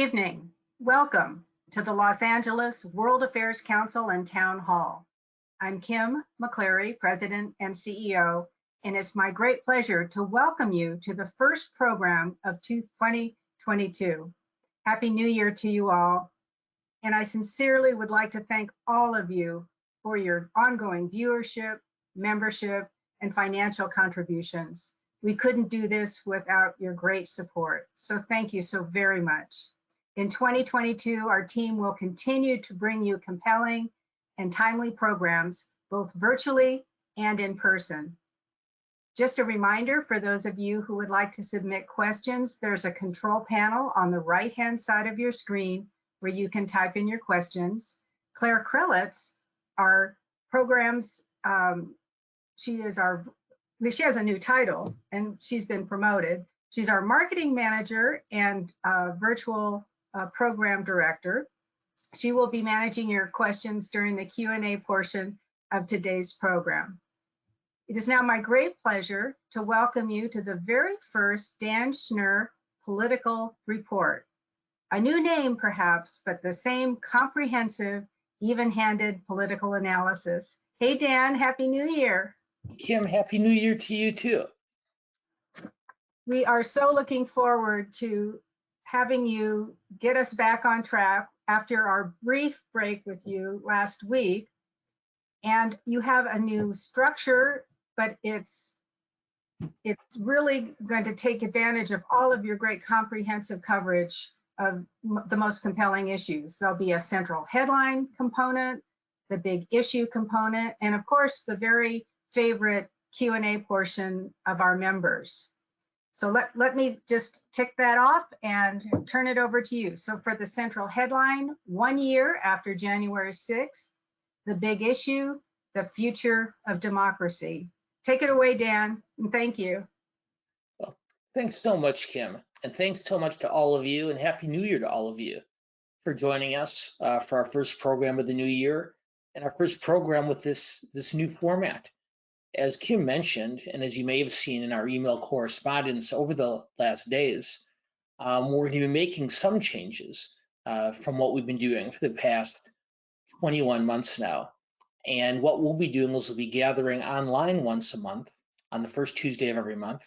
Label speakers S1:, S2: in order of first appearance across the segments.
S1: evening. Welcome to the Los Angeles World Affairs Council and Town Hall. I'm Kim McCleary, President and CEO, and it's my great pleasure to welcome you to the first program of 2022. Happy New Year to you all. And I sincerely would like to thank all of you for your ongoing viewership, membership, and financial contributions. We couldn't do this without your great support. So thank you so very much. In 2022, our team will continue to bring you compelling and timely programs, both virtually and in person. Just a reminder for those of you who would like to submit questions, there's a control panel on the right-hand side of your screen where you can type in your questions. Claire Krelitz, our programs, she has a new title and she's been promoted. She's our marketing manager and virtual program director. She will be managing your questions during the Q&A portion of today's program. It is now my great pleasure to welcome you to the very first Dan Schnur Political Report. A new name perhaps, but the same comprehensive, even-handed political analysis. Hey Dan, Happy New Year.
S2: Kim, Happy New Year to you too.
S1: We are so looking forward to having you get us back on track after our brief break with you last week. And you have a new structure, but it's really going to take advantage of all of your great comprehensive coverage of the most compelling issues. There'll be a central headline component, the big issue component, and of course, the very favorite Q&A portion of our members. So let me just tick that off and turn it over to you. So for the central headline, 1 year after January 6th, the big issue, the future of democracy. Take it away, Dan, and thank you.
S2: Well, thanks so much, Kim, and thanks so much to all of you, and Happy New Year to all of you for joining us for our first program of the new year and our first program with this new format. As Kim mentioned, and as you may have seen in our email correspondence over the last days, we're going to be making some changes from what we've been doing for the past 21 months now. And what we'll be doing is we'll be gathering online once a month on the first Tuesday of every month,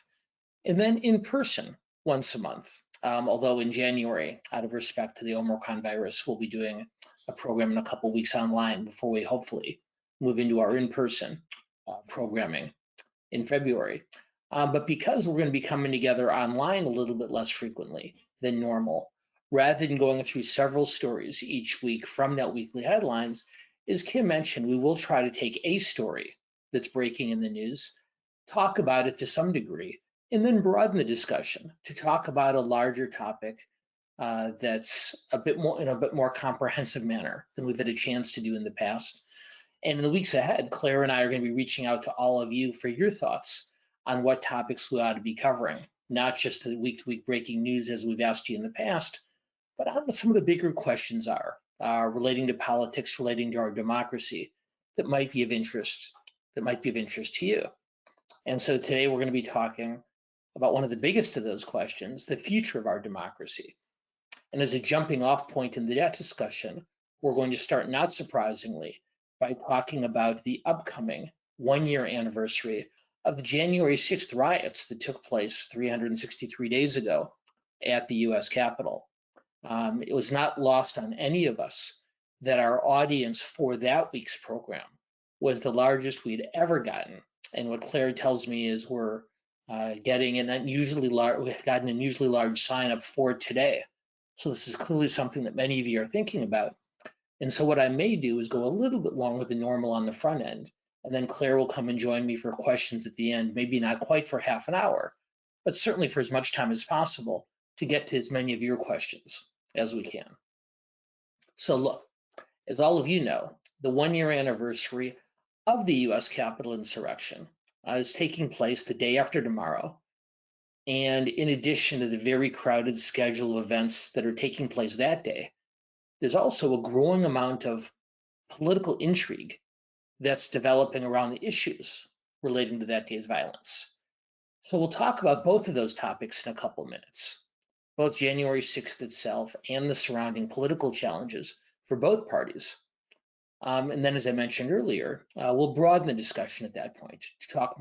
S2: and then in person once a month. Although in January, out of respect to the Omicron virus, we'll be doing a program in a couple weeks online before we hopefully move into our in-person programming in February. But because we're going to be coming together online a little bit less frequently than normal, rather than going through several stories each week from that weekly headlines, as Kim mentioned, we will try to take a story that's breaking in the news, talk about it to some degree, and then broaden the discussion to talk about a larger topic that's a bit more comprehensive manner than we've had a chance to do in the past. And in the weeks ahead, Claire and I are going to be reaching out to all of you for your thoughts on what topics we ought to be covering, not just the week-to-week breaking news as we've asked you in the past, but on what some of the bigger questions are relating to politics, relating to our democracy that might be of interest, to you. And so today we're going to be talking about one of the biggest of those questions, the future of our democracy. And as a jumping off point in that discussion, we're going to start, not surprisingly, by talking about the upcoming 1-year anniversary of the January 6th riots that took place 363 days ago at the US Capitol. It was not lost on any of us that our audience for that week's program was the largest we'd ever gotten. And what Claire tells me is we're getting an unusually large sign up for today. So this is clearly something that many of you are thinking about. And so what I may do is go a little bit longer than normal on the front end, and then Claire will come and join me for questions at the end, maybe not quite for half an hour, but certainly for as much time as possible to get to as many of your questions as we can. So look, as all of you know, the 1-year anniversary of the US Capitol insurrection is taking place the day after tomorrow. And in addition to the very crowded schedule of events that are taking place that day, there's also a growing amount of political intrigue that's developing around the issues relating to that day's violence. So we'll talk about both of those topics in a couple of minutes. both January 6th itself and the surrounding political challenges for both parties. And then, as I mentioned earlier, we'll broaden the discussion at that point to talk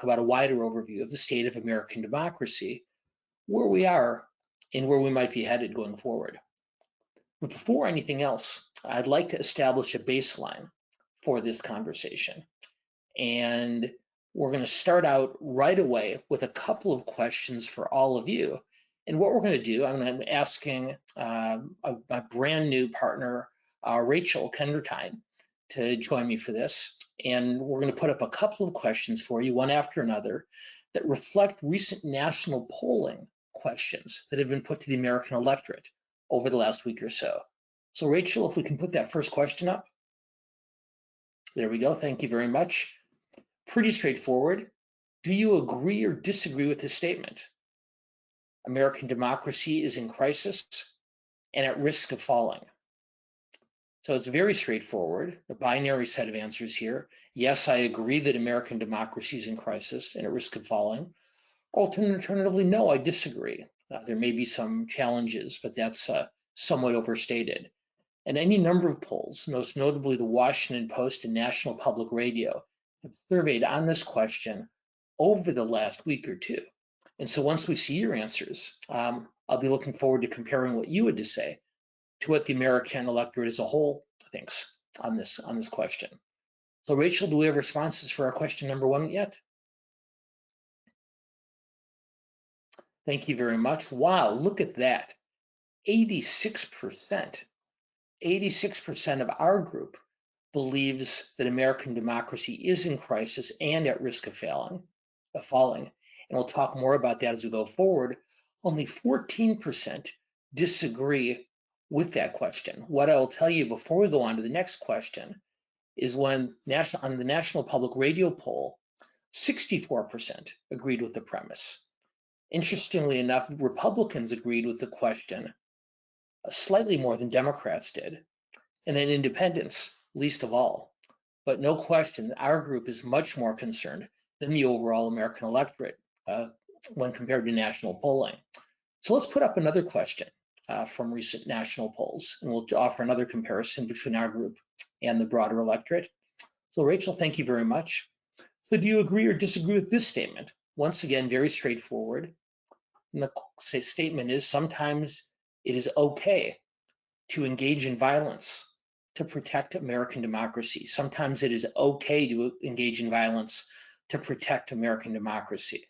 S2: about a wider overview of the state of American democracy, where we are and where we might be headed going forward. But before anything else, I'd like to establish a baseline for this conversation. And we're going to start out right away with a couple of questions for all of you. And what we're going to do, I'm asking my brand new partner, Rachel Kendratine, to join me for this. And we're going to put up a couple of questions for you, one after another, that reflect recent national polling questions that have been put to the American electorate over the last week or so. So Rachel, if we can put that first question up. There we go. Thank you very much. Pretty straightforward. Do you agree or disagree with this statement? American democracy is in crisis and at risk of falling. So it's very straightforward, a binary set of answers here. Yes, I agree that American democracy is in crisis and at risk of falling. Alternatively, no, I disagree. There may be some challenges, but that's somewhat overstated. And any number of polls, most notably the Washington Post and National Public Radio, have surveyed on this question over the last week or two. And so once we see your answers, I'll be looking forward to comparing what you had to say to what the American electorate as a whole thinks on this question. So Rachel, do we have responses for our question number one yet? Thank you very much. Wow, look at that. 86% of our group believes that American democracy is in crisis and at risk of falling. And we'll talk more about that as we go forward. Only 14% disagree with that question. What I will tell you before we go on to the next question is on the National Public Radio poll, 64% agreed with the premise. Interestingly enough, Republicans agreed with the question slightly more than Democrats did, and then independents least of all. But no question that our group is much more concerned than the overall American electorate when compared to national polling. So let's put up another question from recent national polls, and we'll offer another comparison between our group and the broader electorate. So Rachel, thank you very much. So do you agree or disagree with this statement? Once again, very straightforward. And the statement is sometimes it is okay to engage in violence to protect American democracy. Sometimes it is okay to engage in violence to protect American democracy.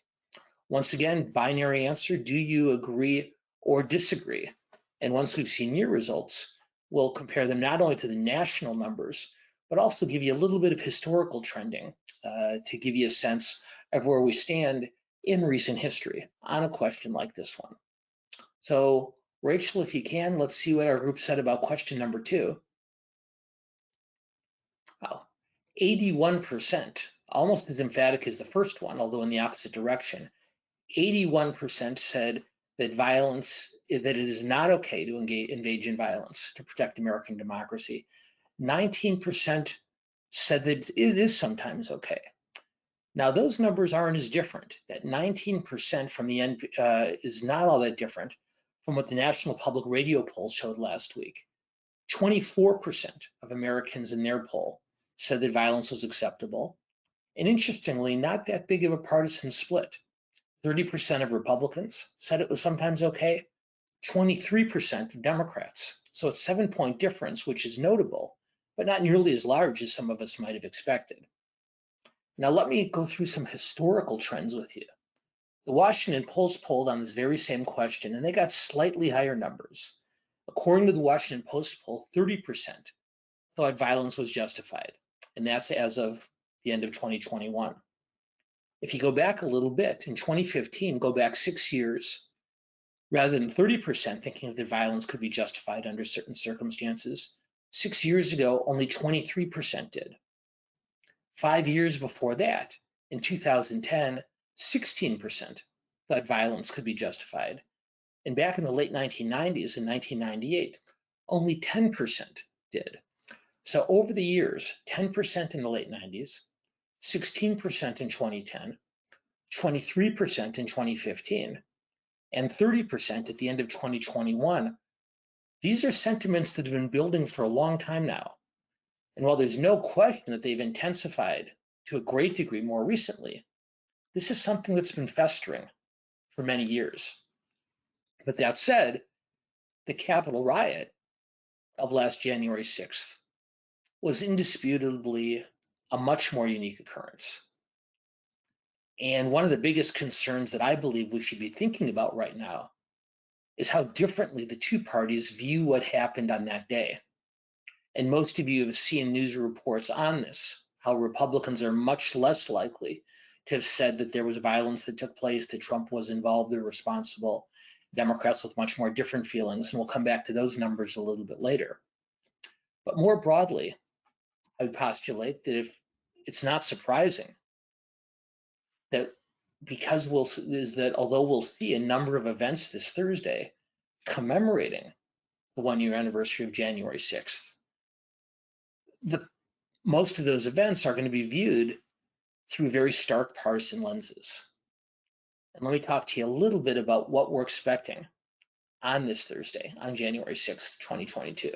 S2: Once again, binary answer, do you agree or disagree? And once we've seen your results, we'll compare them not only to the national numbers, but also give you a little bit of historical trending to give you a sense of where we stand in recent history on a question like this one. So Rachel, if you can, let's see what our group said about question number two. Wow, 81%, almost as emphatic as the first one, although in the opposite direction. 81% said that that it is not okay to engage in violence to protect American democracy. 19% said that it is sometimes okay. Now, those numbers aren't as different. That 19% from the end is not all that different from what the National Public Radio poll showed last week. 24% of Americans in their poll said that violence was acceptable. And interestingly, not that big of a partisan split. 30% of Republicans said it was sometimes okay, 23% of Democrats. So it's a 7-point difference, which is notable, but not nearly as large as some of us might have expected. Now let me go through some historical trends with you. The Washington Post polled on this very same question, and they got slightly higher numbers. According to the Washington Post poll, 30% thought violence was justified, and that's as of the end of 2021. If you go back a little bit, in 2015, go back 6 years, rather than 30% thinking that violence could be justified under certain circumstances, 6 years ago, only 23% did. 5 years before that, in 2010, 16% thought violence could be justified. And back in the late 1990s, in 1998, only 10% did. So over the years, 10% in the late 90s, 16% in 2010, 23% in 2015, and 30% at the end of 2021, these are sentiments that have been building for a long time now. And while there's no question that they've intensified to a great degree more recently, this is something that's been festering for many years. But that said, the Capitol riot of last January 6th was indisputably a much more unique occurrence. And one of the biggest concerns that I believe we should be thinking about right now is how differently the two parties view what happened on that day. And most of you have seen news reports on this, how Republicans are much less likely to have said that there was violence that took place, that Trump was involved or responsible. Democrats with much more different feelings, and we'll come back to those numbers a little bit later. But more broadly, I would postulate that if it's not surprising that although we'll see a number of events this Thursday commemorating the one-year anniversary of January 6th, most of those events are going to be viewed through very stark partisan lenses. And let me talk to you a little bit about what we're expecting on this Thursday, on January 6th, 2022.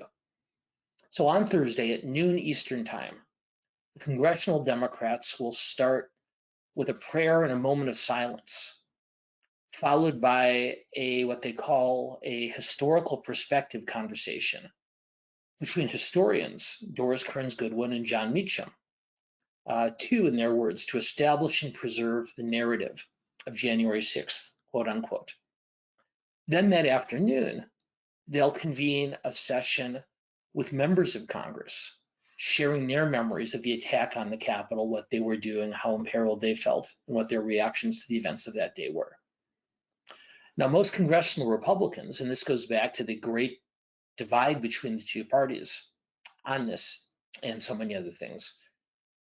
S2: So on Thursday at noon Eastern Time, the congressional Democrats will start with a prayer and a moment of silence, followed by what they call a historical perspective conversation between historians Doris Kearns Goodwin and John Meacham, in their words, to establish and preserve the narrative of January 6th, quote unquote. Then that afternoon, they'll convene a session with members of Congress, sharing their memories of the attack on the Capitol, what they were doing, how imperiled they felt, and what their reactions to the events of that day were. Now, most congressional Republicans, and this goes back to the great divide between the two parties on this and so many other things,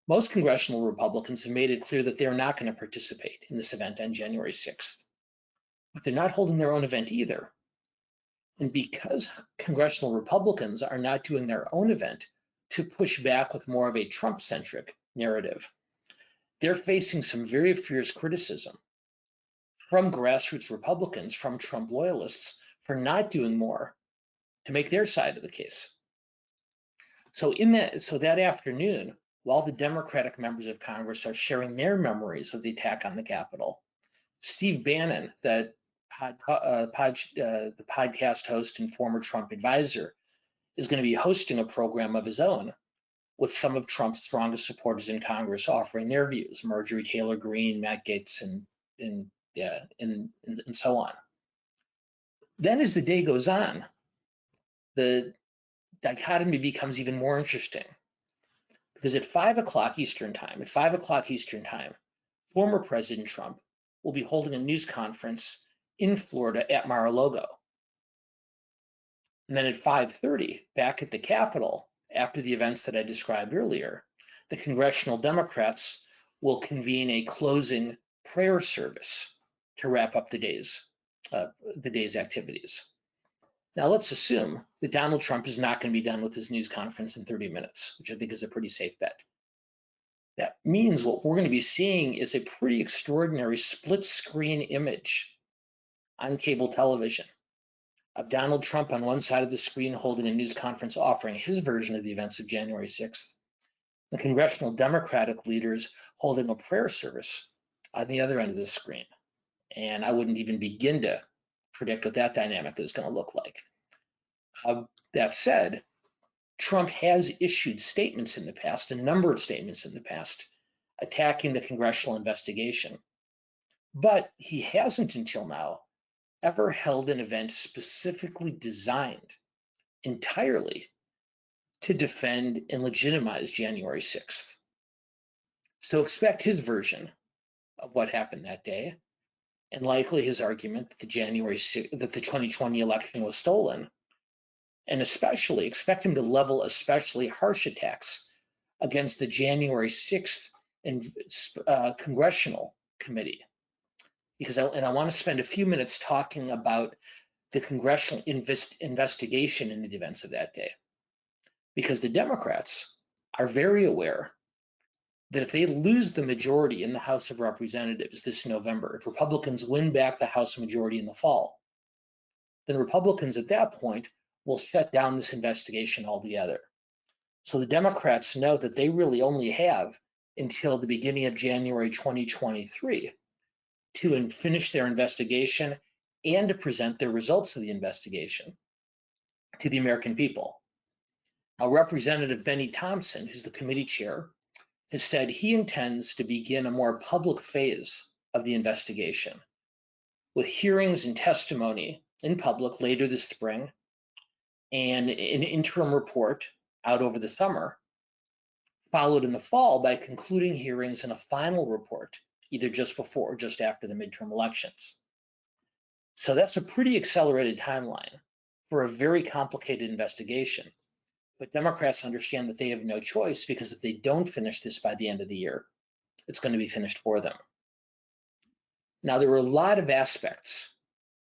S2: most congressional Republicans have made it clear that they're not going to participate in this event on January 6th. But they're not holding their own event either. And because congressional Republicans are not doing their own event to push back with more of a Trump-centric narrative, they're facing some very fierce criticism from grassroots Republicans, from Trump loyalists, for not doing more to make their side of the case. So that afternoon, while the Democratic members of Congress are sharing their memories of the attack on the Capitol, Steve Bannon, the podcast host and former Trump advisor, is going to be hosting a program of his own with some of Trump's strongest supporters in Congress offering their views, Marjorie Taylor Greene, Matt Gaetz, and so on. Then as the day goes on, the dichotomy becomes even more interesting, because at 5 o'clock Eastern Time, former President Trump will be holding a news conference in Florida at Mar-a-Lago. And then at 5:30, back at the Capitol, after the events that I described earlier, the congressional Democrats will convene a closing prayer service to wrap up the day's activities. Now let's assume that Donald Trump is not going to be done with his news conference in 30 minutes, which I think is a pretty safe bet. That means what we're going to be seeing is a pretty extraordinary split screen image on cable television of Donald Trump on one side of the screen holding a news conference offering his version of the events of January 6th, the congressional Democratic leaders holding a prayer service on the other end of the screen. And I wouldn't even begin to predict what that dynamic is going to look like. That said, Trump has issued statements in the past, a number of statements in the past, attacking the congressional investigation. But he hasn't until now ever held an event specifically designed entirely to defend and legitimize January 6th. So expect his version of what happened that day, and likely his argument that the 2020 election was stolen, and especially expect him to level especially harsh attacks against the January 6th Congressional Committee. Because I want to spend a few minutes talking about the congressional investigation into the events of that day. Because the Democrats are very aware that if they lose the majority in the House of Representatives this November, if Republicans win back the House majority in the fall, then Republicans at that point will shut down this investigation altogether. So the Democrats know that they really only have until the beginning of January 2023 to finish their investigation and to present their results of the investigation to the American people. Now, Representative Benny Thompson, who's the committee chair, has said he intends to begin a more public phase of the investigation with hearings and testimony in public later this spring and an interim report out over the summer, followed in the fall by concluding hearings and a final report either just before or just after the midterm elections. So that's a pretty accelerated timeline for a very complicated investigation. But Democrats understand that they have no choice, because if they don't finish this by the end of the year, it's going to be finished for them. Now, there were a lot of aspects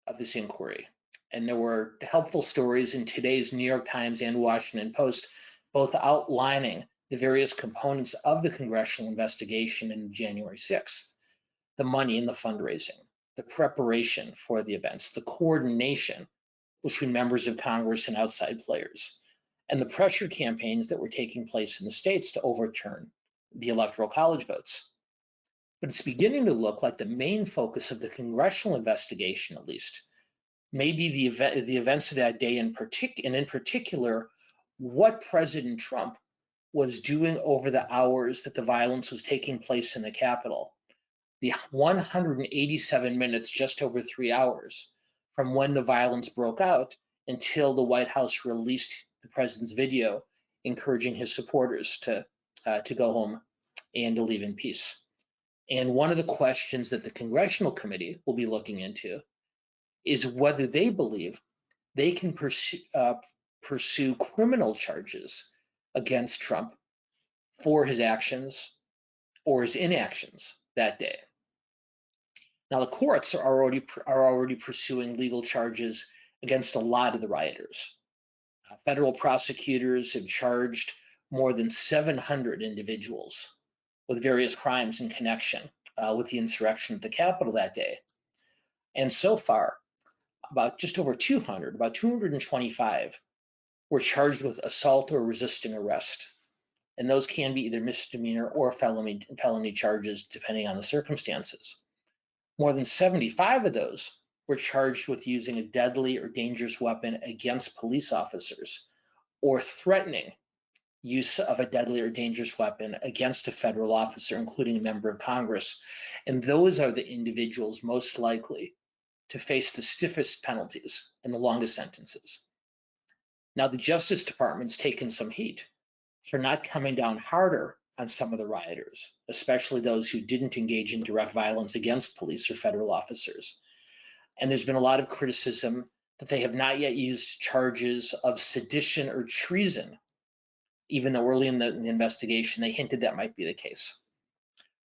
S2: of this inquiry, and there were helpful stories in today's New York Times and Washington Post, both outlining the various components of the congressional investigation in January 6th, the money and the fundraising, the preparation for the events, the coordination between members of Congress and outside players, and the pressure campaigns that were taking place in the states to overturn the Electoral College votes. But it's beginning to look like the main focus of the congressional investigation, at least, may be the events of that day and in particular, what President Trump was doing over the hours that the violence was taking place in the Capitol. The 187 minutes, just over 3 hours, from when the violence broke out until the White House released the president's video encouraging his supporters to go home and to leave in peace. And one of the questions that the Congressional Committee will be looking into is whether they believe they can pursue criminal charges against Trump for his actions or his inactions that day. Now, the courts are already pursuing legal charges against a lot of the rioters. Federal prosecutors have charged more than 700 individuals with various crimes in connection with the insurrection at the Capitol that day. And so far, about just over 200, about 225 were charged with assault or resisting arrest. And those can be either misdemeanor or felony charges, depending on the circumstances. More than 75 of those were charged with using a deadly or dangerous weapon against police officers or threatening use of a deadly or dangerous weapon against a federal officer, including a member of Congress. And those are the individuals most likely to face the stiffest penalties and the longest sentences. Now, the Justice Department's taken some heat for not coming down harder on some of the rioters, especially those who didn't engage in direct violence against police or federal officers. And there's been a lot of criticism that they have not yet used charges of sedition or treason, even though early in the investigation they hinted that might be the case.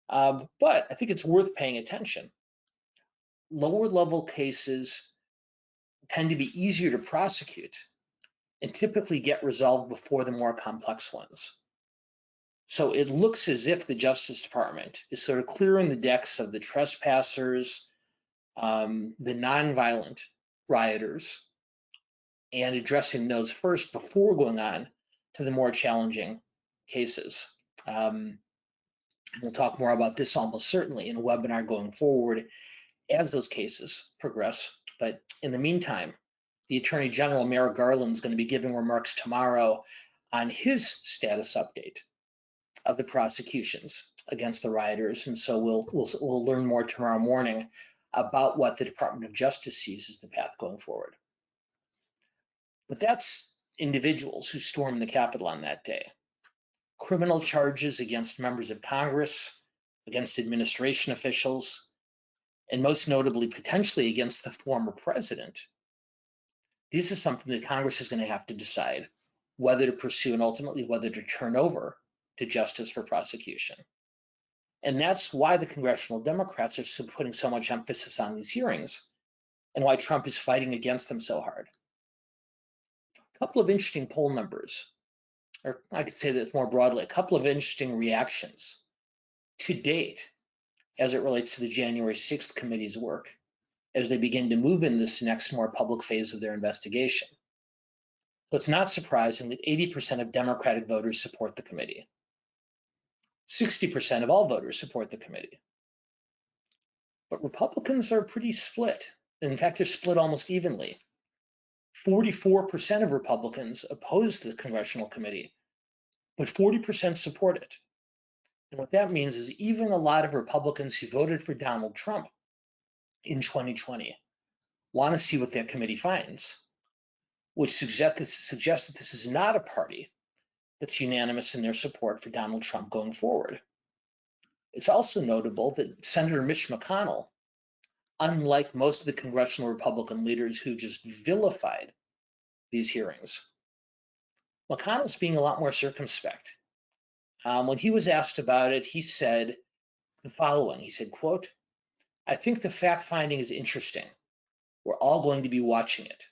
S2: But I think it's worth paying attention. Lower level cases tend to be easier to prosecute and typically get resolved before the more complex ones. So it looks as if the Justice Department is sort of clearing the decks of the trespassers, the nonviolent rioters, and addressing those first before going on to the more challenging cases. We'll talk more about this almost certainly in a webinar going forward as those cases progress. But in the meantime, the Attorney General, Merrick Garland, is going to be giving remarks tomorrow on his status update of the prosecutions against the rioters. And so we'll learn more tomorrow morning about what the Department of Justice sees as the path going forward. But that's individuals who stormed the Capitol on that day. Criminal charges against members of Congress, against administration officials, and most notably, potentially against the former president. This is something that Congress is going to have to decide whether to pursue and ultimately whether to turn over to justice for prosecution. And that's why the congressional Democrats are putting so much emphasis on these hearings and why Trump is fighting against them so hard. A couple of interesting poll numbers, or I could say this more broadly, a couple of interesting reactions to date as it relates to the January 6th committee's work as they begin to move in this next more public phase of their investigation. So it's not surprising that 80% of Democratic voters support the committee. 60% of all voters support the committee. But Republicans are pretty split. In fact, they're split almost evenly. 44% of Republicans oppose the congressional committee, but 40% support it. And what that means is even a lot of Republicans who voted for Donald Trump in 2020 want to see what that committee finds, which suggests that this is not a party that's unanimous in their support for Donald Trump going forward. It's also notable that Senator Mitch McConnell, unlike most of the congressional Republican leaders who just vilified these hearings, McConnell's being a lot more circumspect. When he was asked about it, he said the following. He said, quote, "I think the fact-finding is interesting. We're all going to be watching it.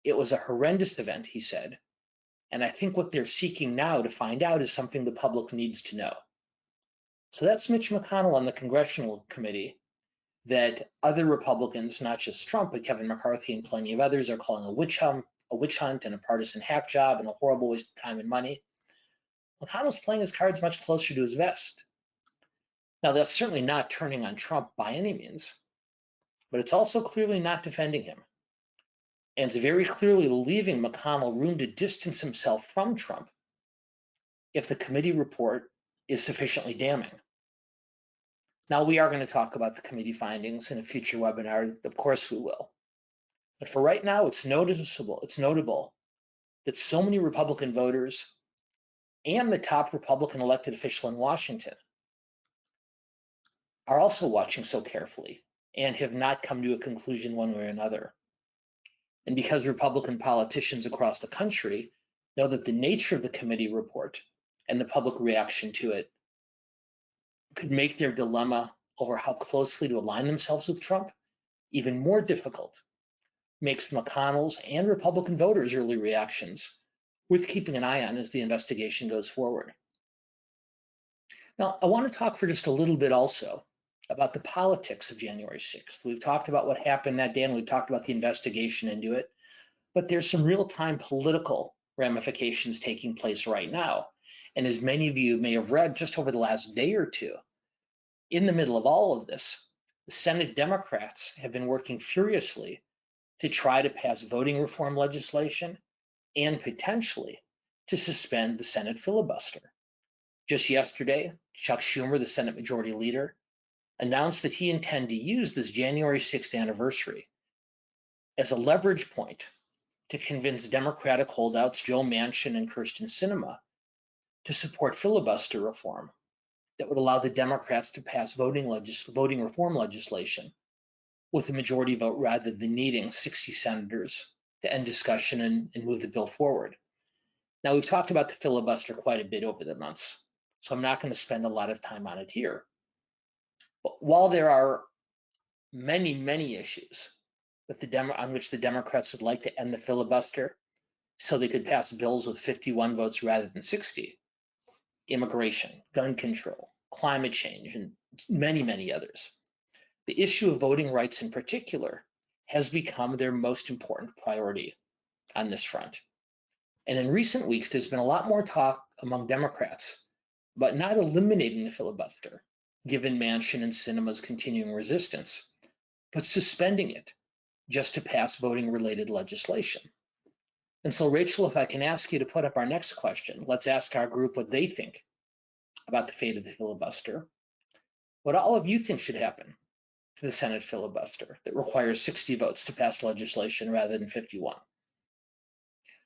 S2: It was a horrendous event," he said, "and I think what they're seeking now to find out is something the public needs to know." So that's Mitch McConnell on the congressional committee that other Republicans, not just Trump, but Kevin McCarthy and plenty of others, are calling a witch hunt and a partisan hack job and a horrible waste of time and money. McConnell's playing his cards much closer to his vest. Now, that's certainly not turning on Trump by any means, but it's also clearly not defending him. And it's very clearly leaving McConnell room to distance himself from Trump if the committee report is sufficiently damning. Now, we are going to talk about the committee findings in a future webinar. Of course we will. But for right now, it's notable that so many Republican voters and the top Republican elected official in Washington are also watching so carefully and have not come to a conclusion one way or another. And because Republican politicians across the country know that the nature of the committee report and the public reaction to it could make their dilemma over how closely to align themselves with Trump even more difficult, makes McConnell's and Republican voters' early reactions worth keeping an eye on as the investigation goes forward. Now, I want to talk for just a little bit also about the politics of January 6th. We've talked about what happened that day, and we've talked about the investigation into it, but there's some real-time political ramifications taking place right now. And as many of you may have read just over the last day or two, in the middle of all of this, the Senate Democrats have been working furiously to try to pass voting reform legislation and potentially to suspend the Senate filibuster. Just yesterday, Chuck Schumer, the Senate Majority Leader, announced that he intended to use this January 6th anniversary as a leverage point to convince Democratic holdouts Joe Manchin and Kyrsten Sinema to support filibuster reform that would allow the Democrats to pass voting reform legislation with a majority vote rather than needing 60 senators to end discussion and move the bill forward. Now, we've talked about the filibuster quite a bit over the months, so I'm not going to spend a lot of time on it here. But while there are many, many issues on which the Democrats would like to end the filibuster so they could pass bills with 51 votes rather than 60, immigration, gun control, climate change, and many, many others, the issue of voting rights in particular has become their most important priority on this front. And in recent weeks, there's been a lot more talk among Democrats about not eliminating the filibuster, given Manchin and Sinema's continuing resistance, but suspending it just to pass voting-related legislation. And so, Rachel, if I can ask you to put up our next question, let's ask our group what they think about the fate of the filibuster. What all of you think should happen to the Senate filibuster that requires 60 votes to pass legislation rather than 51.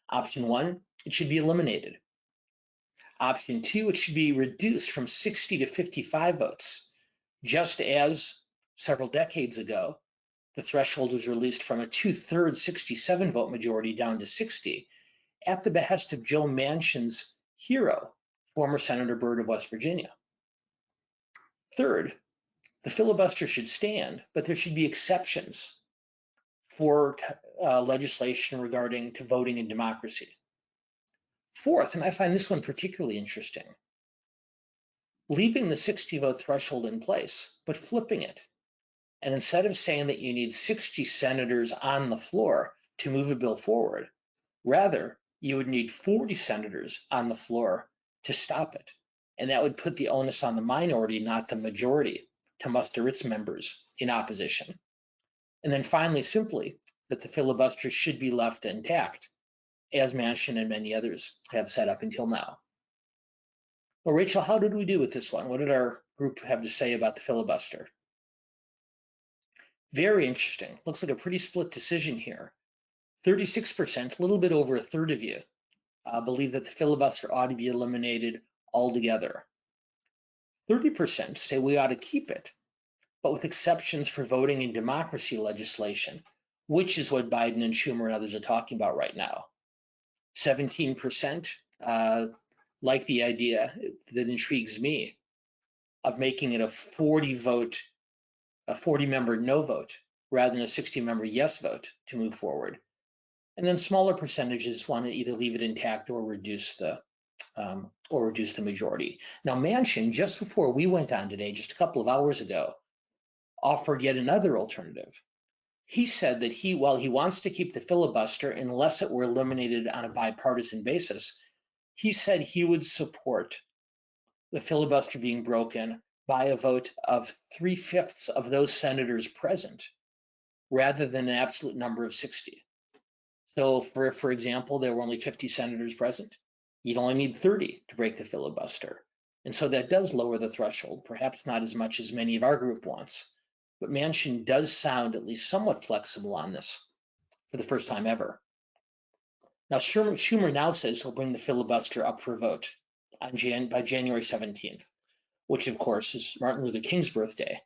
S2: Option 1, it should be eliminated. Option 2, it should be reduced from 60 to 55 votes, just as several decades ago, the threshold was released from a 2/3 67 vote majority down to 60 at the behest of Joe Manchin's hero, former Senator Byrd of West Virginia. Third, the filibuster should stand, but there should be exceptions for legislation regarding to voting in democracy. Fourth, and I find this one particularly interesting, leaving the 60 vote threshold in place, but flipping it. And instead of saying that you need 60 senators on the floor to move a bill forward, rather, you would need 40 senators on the floor to stop it. And that would put the onus on the minority, not the majority, to muster its members in opposition. And then finally, simply, that the filibuster should be left intact, as Manchin and many others have said up until now. Well, Rachel, how did we do with this one? What did our group have to say about the filibuster? Very interesting. Looks like a pretty split decision here. 36%, a little bit over a third of you, believe that the filibuster ought to be eliminated altogether. 30% say we ought to keep it, but with exceptions for voting in democracy legislation, which is what Biden and Schumer and others are talking about right now. 17% like the idea that intrigues me of making it a 40-member no vote rather than a 60-member yes vote to move forward. And then smaller percentages want to either leave it intact or reduce the majority. Now, Manchin, just before we went on today, just a couple of hours ago, offered yet another alternative. He said that while he wants to keep the filibuster unless it were eliminated on a bipartisan basis, he said he would support the filibuster being broken by a vote of 3/5 of those senators present, rather than an absolute number of 60. So for example, there were only 50 senators present. You'd only need 30 to break the filibuster. And so that does lower the threshold, perhaps not as much as many of our group wants. But Manchin does sound at least somewhat flexible on this for the first time ever. Now, Schumer now says he'll bring the filibuster up for a vote by January 17th, which of course is Martin Luther King's birthday,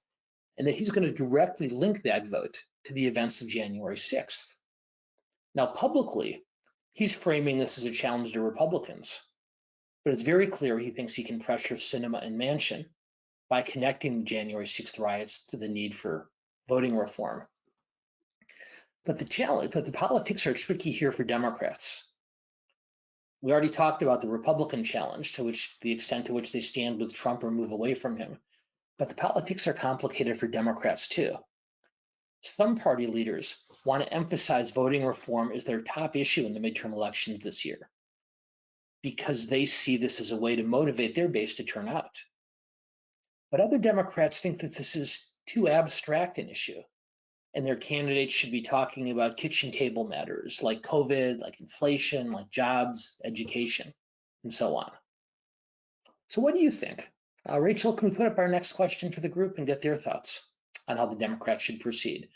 S2: and that he's going to directly link that vote to the events of January 6th. Now, publicly, he's framing this as a challenge to Republicans, but it's very clear he thinks he can pressure Sinema and Manchin by connecting the January 6th riots to the need for voting reform. But the politics are tricky here for Democrats. We already talked about the Republican challenge, the extent to which they stand with Trump or move away from him. But the politics are complicated for Democrats too. Some party leaders want to emphasize voting reform as their top issue in the midterm elections this year, because they see this as a way to motivate their base to turn out. But other Democrats think that this is too abstract an issue, and their candidates should be talking about kitchen table matters like COVID, like inflation, like jobs, education, and so on. So what do you think? Rachel, can we put up our next question for the group and get their thoughts on how the Democrats should proceed?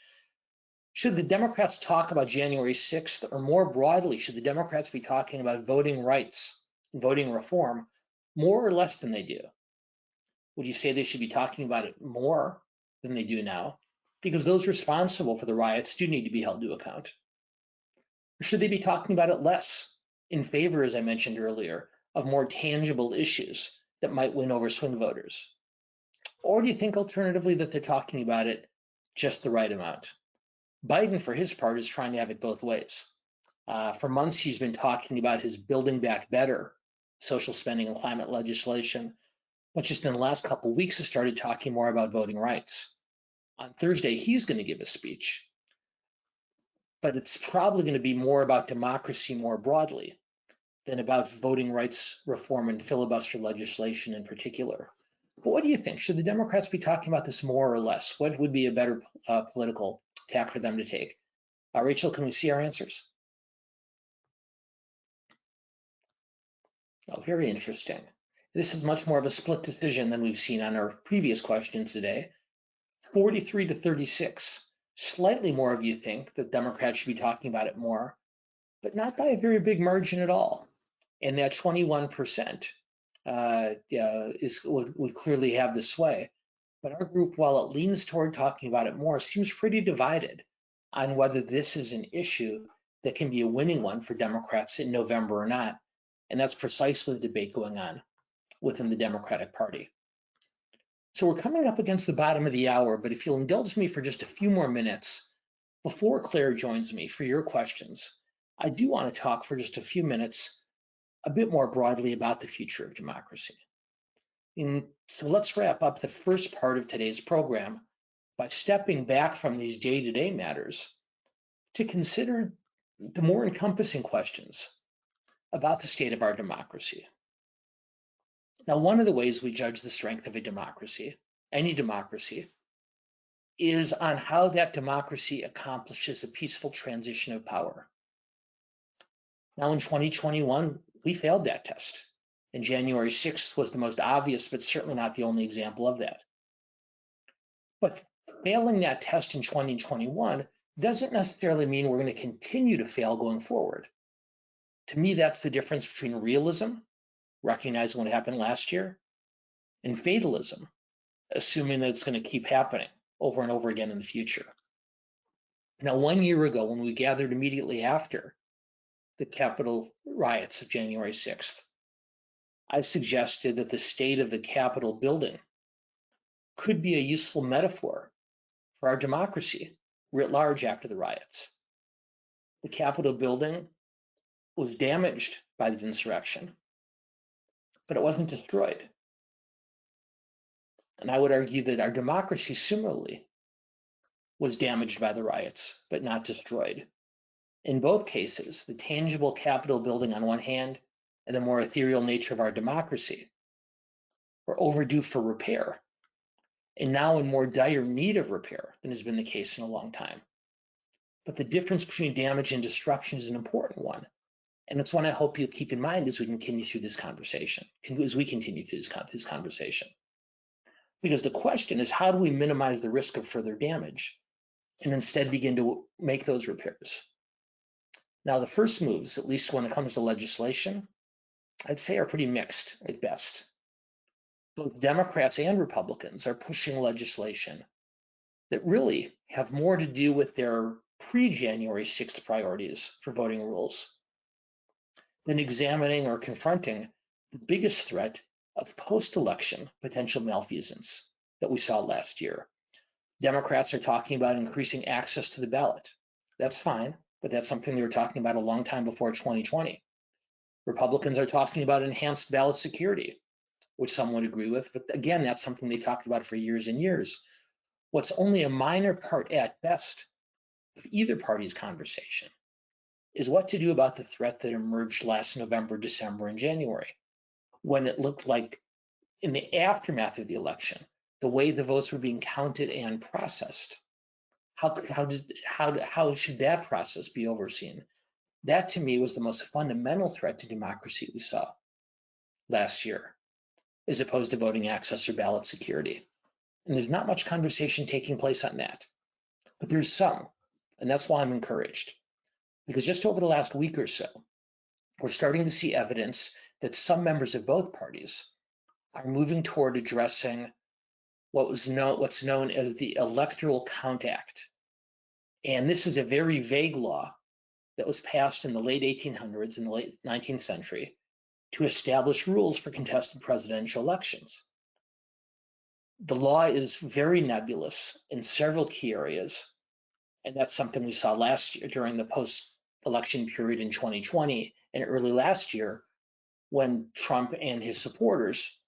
S2: Should the Democrats talk about January 6th, or more broadly, should the Democrats be talking about voting rights and voting reform more or less than they do? Would you say they should be talking about it more than they do now? Because those responsible for the riots do need to be held to account. Or should they be talking about it less, in favor, as I mentioned earlier, of more tangible issues that might win over swing voters? Or do you think alternatively that they're talking about it just the right amount? Biden, for his part, is trying to have it both ways. For months, he's been talking about his Building Back Better social spending and climate legislation, but just in the last couple of weeks has started talking more about voting rights. On Thursday, he's going to give a speech, but it's probably going to be more about democracy more broadly than about voting rights reform and filibuster legislation in particular. But what do you think? Should the Democrats be talking about this more or less? What would be a better political tack for them to take? Rachel, can we see our answers? Oh, very interesting. This is much more of a split decision than we've seen on our previous questions today. 43 to 36. Slightly more of you think that Democrats should be talking about it more, but not by a very big margin at all. And that 21% would clearly have the sway. But our group, while it leans toward talking about it more, seems pretty divided on whether this is an issue that can be a winning one for Democrats in November or not. And that's precisely the debate going on within the Democratic Party. So we're coming up against the bottom of the hour, but if you'll indulge me for just a few more minutes before Claire joins me for your questions, I do want to talk for just a few minutes a bit more broadly about the future of democracy. So let's wrap up the first part of today's program by stepping back from these day-to-day matters to consider the more encompassing questions about the state of our democracy. Now, one of the ways we judge the strength of a democracy, any democracy, is on how that democracy accomplishes a peaceful transition of power. Now, in 2021, we failed that test. And January 6th was the most obvious, but certainly not the only example of that. But failing that test in 2021 doesn't necessarily mean we're going to continue to fail going forward. To me, that's the difference between realism, recognizing what happened last year, and fatalism, assuming that it's going to keep happening over and over again in the future. Now, 1 year ago, when we gathered immediately after the Capitol riots of January 6th, I suggested that the state of the Capitol building could be a useful metaphor for our democracy writ large after the riots. The Capitol building was damaged by the insurrection, but it wasn't destroyed. And I would argue that our democracy similarly was damaged by the riots, but not destroyed. In both cases, the tangible Capitol building on one hand and the more ethereal nature of our democracy were overdue for repair, and now in more dire need of repair than has been the case in a long time. But the difference between damage and destruction is an important one. And it's one I hope you'll keep in mind as we continue through this conversation, Because the question is, how do we minimize the risk of further damage and instead begin to make those repairs? Now, the first moves, at least when it comes to legislation, I'd say are pretty mixed at best. Both Democrats and Republicans are pushing legislation that really have more to do with their pre-January 6th priorities for voting rules than examining or confronting the biggest threat of post-election potential malfeasance that we saw last year. Democrats are talking about increasing access to the ballot. That's fine, but that's something they were talking about a long time before 2020. Republicans are talking about enhanced ballot security, which some would agree with, but again, that's something they talked about for years and years. What's only a minor part at best of either party's conversation is what to do about the threat that emerged last November, December, and January, when it looked like in the aftermath of the election, the way the votes were being counted and processed, how should that process be overseen? That to me was the most fundamental threat to democracy we saw last year, as opposed to voting access or ballot security. And there's not much conversation taking place on that, but there's some, and that's why I'm encouraged. Because just over the last week or so, we're starting to see evidence that some members of both parties are moving toward addressing what's known as the Electoral Count Act. And this is a very vague law that was passed in the late 1800s and the late 19th century to establish rules for contested presidential elections. The law is very nebulous in several key areas, and that's something we saw last year during the post-election period in 2020 and early last year when Trump and his supporters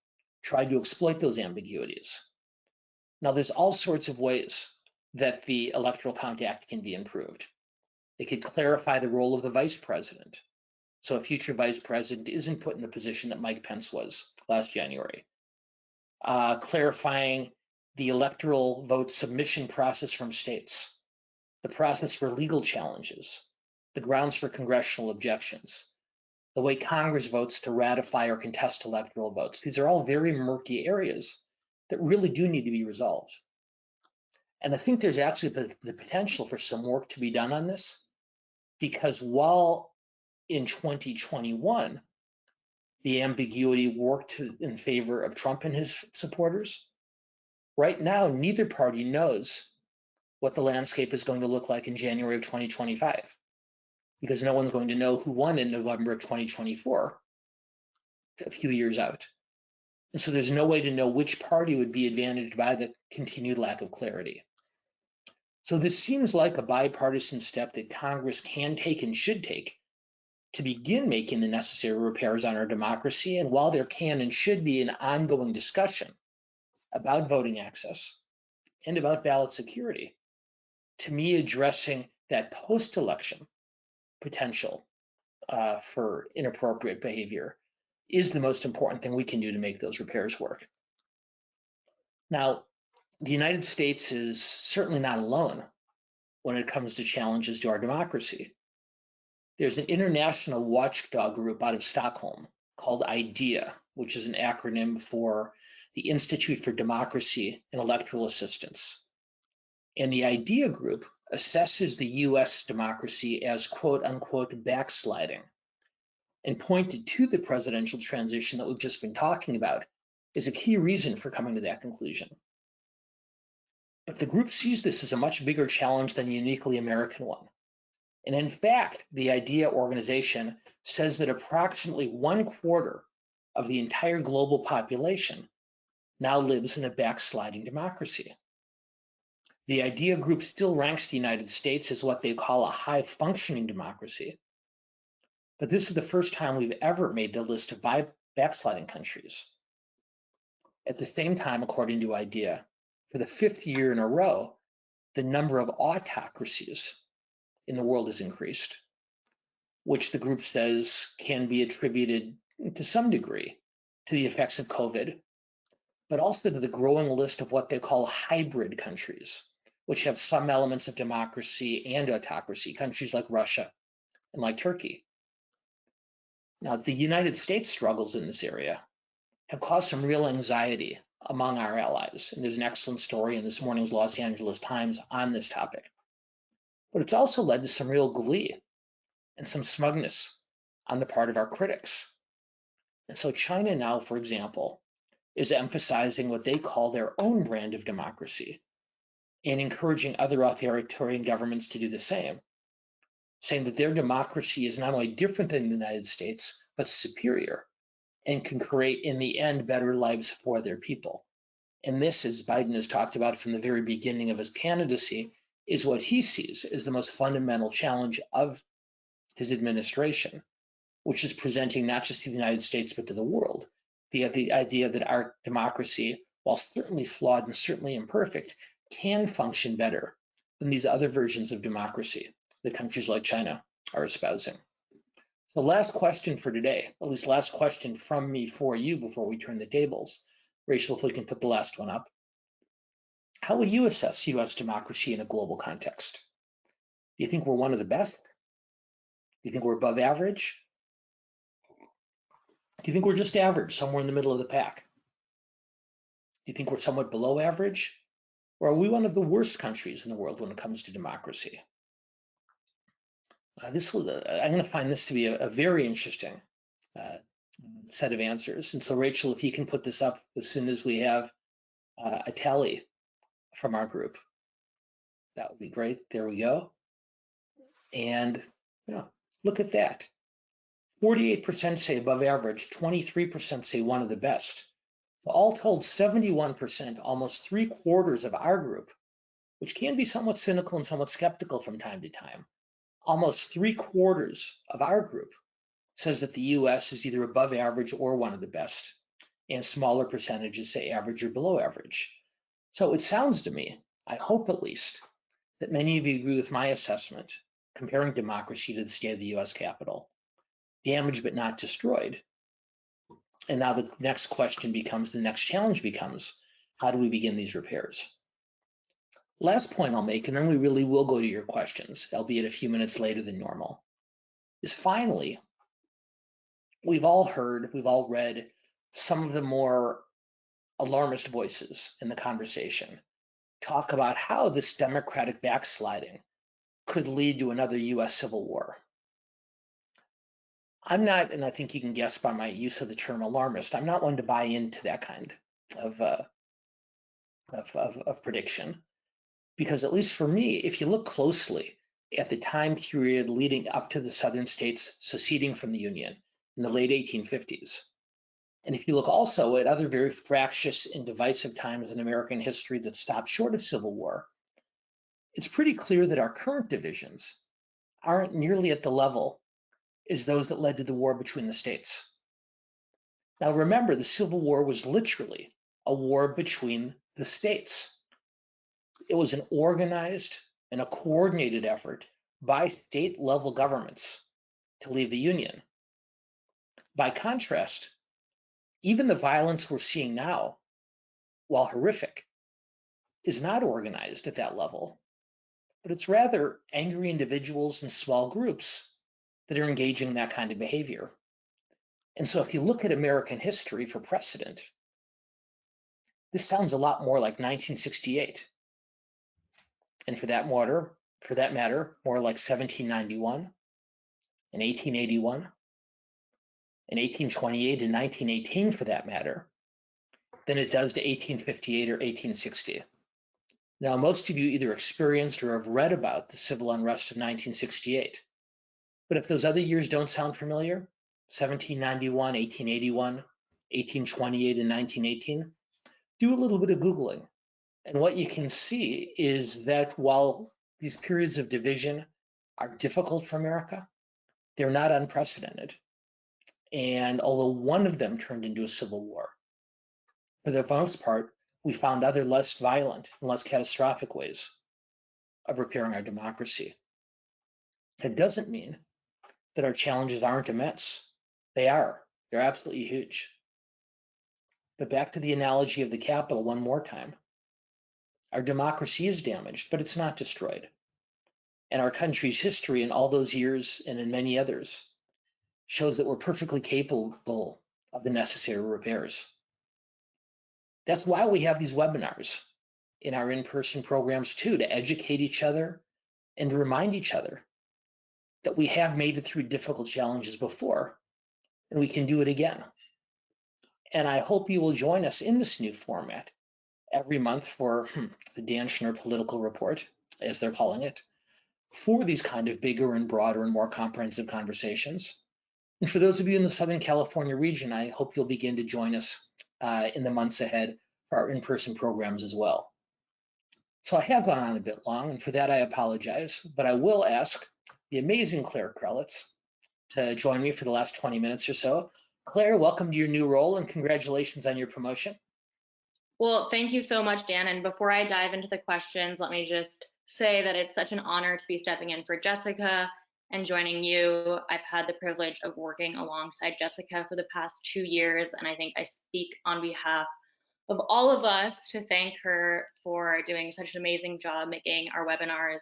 S2: tried to exploit those ambiguities. Now, there's all sorts of ways that the Electoral Count Act can be improved. It could clarify the role of the vice president, so a future vice president isn't put in the position that Mike Pence was last January. Clarifying the electoral vote submission process from states, the process for legal challenges, the grounds for congressional objections, the way Congress votes to ratify or contest electoral votes. These are all very murky areas that really do need to be resolved. And I think there's actually the potential for some work to be done on this, because while in 2021, the ambiguity worked in favor of Trump and his supporters, right now, neither party knows what the landscape is going to look like in January of 2025, because no one's going to know who won in November of 2024, a few years out. And so there's no way to know which party would be advantaged by the continued lack of clarity. So this seems like a bipartisan step that Congress can take and should take to begin making the necessary repairs on our democracy. And while there can and should be an ongoing discussion about voting access and about ballot security, to me, addressing that post-election potential for inappropriate behavior is the most important thing we can do to make those repairs work. Now, the United States is certainly not alone when it comes to challenges to our democracy. There's an international watchdog group out of Stockholm called IDEA, which is an acronym for the Institute for Democracy and Electoral Assistance. And the IDEA group assesses the US democracy as quote unquote backsliding, and pointed to the presidential transition that we've just been talking about as a key reason for coming to that conclusion. But the group sees this as a much bigger challenge than a uniquely American one. And in fact, the IDEA organization says that approximately 1/4 of the entire global population now lives in a backsliding democracy. The IDEA group still ranks the United States as what they call a high-functioning democracy. But this is the first time we've ever made the list of backsliding countries. At the same time, according to IDEA, for the 5th year in a row, the number of autocracies in the world has increased, which the group says can be attributed to some degree to the effects of COVID, but also to the growing list of what they call hybrid countries, which have some elements of democracy and autocracy, countries like Russia and like Turkey. Now, the United States struggles in this area have caused some real anxiety among our allies, and there's an excellent story in this morning's Los Angeles Times on this topic. But it's also led to some real glee and some smugness on the part of our critics. And so China now, for example, is emphasizing what they call their own brand of democracy and encouraging other authoritarian governments to do the same, saying that their democracy is not only different than the United States, but superior and can create, in the end, better lives for their people. And this, as Biden has talked about from the very beginning of his candidacy, is what he sees as the most fundamental challenge of his administration, which is presenting not just to the United States, but to the world, the idea that our democracy, while certainly flawed and certainly imperfect, can function better than these other versions of democracy that countries like China are espousing. The last question for today, at least last question from me for you before we turn the tables. Rachel, if we can put the last one up. How would you assess US democracy in a global context? Do you think we're one of the best? Do you think we're above average? Do you think we're just average, somewhere in the middle of the pack? Do you think we're somewhat below average? Or are we one of the worst countries in the world when it comes to democracy? I'm going to find this to be a very interesting set of answers. And so, Rachel, if you can put this up as soon as we have a tally from our group, that would be great. There we go. And look at that. 48% say above average, 23% say one of the best. So all told, 71%, almost 3/4 of our group, which can be somewhat cynical and somewhat skeptical from time to time, almost 3/4 of our group says that the US is either above average or one of the best, and smaller percentages say average or below average. So it sounds to me, I hope at least, that many of you agree with my assessment, comparing democracy to the state of the US Capitol. Damaged but not destroyed. And now the next challenge becomes, how do we begin these repairs? Last point I'll make, and then we really will go to your questions, albeit a few minutes later than normal, is finally, we've all read some of the more alarmist voices in the conversation talk about how this democratic backsliding could lead to another US civil war. I'm not, and I think you can guess by my use of the term alarmist, I'm not one to buy into that kind of prediction. Because at least for me, if you look closely at the time period leading up to the southern states seceding from the Union in the late 1850s, and if you look also at other very fractious and divisive times in American history that stopped short of civil war, it's pretty clear that our current divisions aren't nearly at the level as those that led to the war between the states. Now remember, the Civil War was literally a war between the states. It was an organized and a coordinated effort by state-level governments to leave the Union. By contrast, even the violence we're seeing now, while horrific, is not organized at that level, but it's rather angry individuals and small groups that are engaging in that kind of behavior. And so if you look at American history for precedent, this sounds a lot more like 1968. And for that matter, more like 1791 and 1881 and 1828 and 1918 for that matter, than it does to 1858 or 1860. Now, most of you either experienced or have read about the civil unrest of 1968. But if those other years don't sound familiar, 1791, 1881, 1828, and 1918, do a little bit of Googling. And what you can see is that while these periods of division are difficult for America, they're not unprecedented. And although one of them turned into a civil war, for the most part, we found other less violent and less catastrophic ways of repairing our democracy. That doesn't mean that our challenges aren't immense. They are. They're absolutely huge. But back to the analogy of the Capitol one more time. Our democracy is damaged, but it's not destroyed. And our country's history in all those years and in many others shows that we're perfectly capable of the necessary repairs. That's why we have these webinars in our in-person programs too, to educate each other and to remind each other that we have made it through difficult challenges before and we can do it again. And I hope you will join us in this new format every month for the Dan Schnur Political Report, as they're calling it, for these kind of bigger and broader and more comprehensive conversations. And for those of you in the Southern California region, I hope you'll begin to join us in the months ahead for our in-person programs as well. So I have gone on a bit long, and for that I apologize, but I will ask the amazing Claire Krelitz to join me for the last 20 minutes or so. Claire, welcome to your new role and congratulations on your promotion.
S3: Well, thank you so much, Dan. And before I dive into the questions, let me just say that it's such an honor to be stepping in for Jessica and joining you. I've had the privilege of working alongside Jessica for the past 2 years, and I think I speak on behalf of all of us to thank her for doing such an amazing job making our webinars